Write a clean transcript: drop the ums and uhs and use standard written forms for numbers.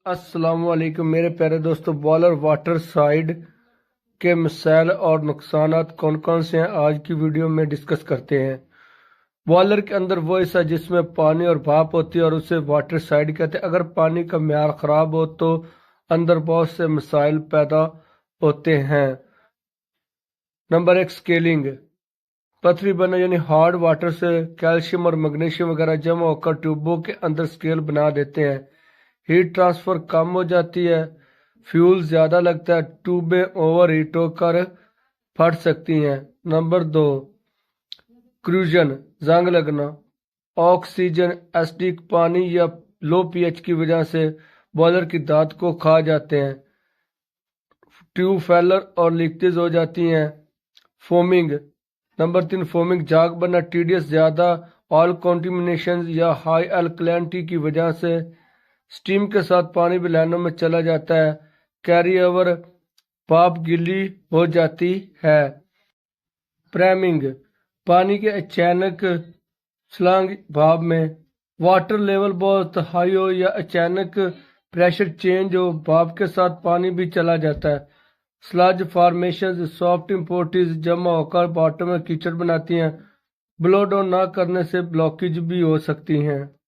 السلام علیکم میرے پیارے دوستو، بوائلر واٹر سائیڈ کے مسائل اور نقصانات کون کون سے ہیں آج کی ویڈیو میں ڈسکس کرتے ہیں۔ بوائلر کے اندر وہ حصہ جس میں پانی اور بھاپ ہوتی ہے اور اسے واٹر سائیڈ کہتے ہیں۔ اگر پانی کا معیار خراب ہو تو اندر بہت سے مسائل پیدا ہوتے ہیں۔ Number 1، scaling. پتھری بنا یعنی ہارڈ واٹر سے کیلشیم اور میگنیشیم وغیرہ جمع ہو کر ٹیوبوں کے اندر سکیل بنا دیتے ہیں۔ ہیٹ ٹرانسفر کم ہو جاتی ہے، فیول زیادہ لگتا ہے، ٹیوبیں اوور ہیٹ ہو کر پھٹ سکتی ہیں۔ نمبر 2، کروژن، زنگ لگنا۔ آکسیجن ایسڈک پانی یا لو پی ایچ کی وجہ سے بوائلر کی دھات کو کھا جاتے ہیں، ٹیوب فیلر اور لیکیج ہو جاتی ہیں۔ فومنگ۔ نمبر 3، فومنگ، جاگ بننا، ٹیڈیس زیادہ آئل کنٹامینیشن یا ہائی الکلینٹی کی وجہ سے سٹیم کے ساتھ پانی بھی لائنوں میں چلا جاتا ہے، کیری اوور، پاپ گیلی ہو جاتی ہے۔ پرائمنگ، پانی کے اچانک چھلانگ بھاپ میں واٹر لیول بہت ہائی ہو یا اچانک پریشر چینج ہو، بھاپ کے ساتھ پانی بھی چلا جاتا ہے۔ سلج فارمیشنز، سافٹ امپورٹیز جمع ہو کر باٹم میں کیچڑ بناتی ہیں، بلو ڈاؤن نہ کرنے سے بلاکیج بھی ہو سکتی ہیں۔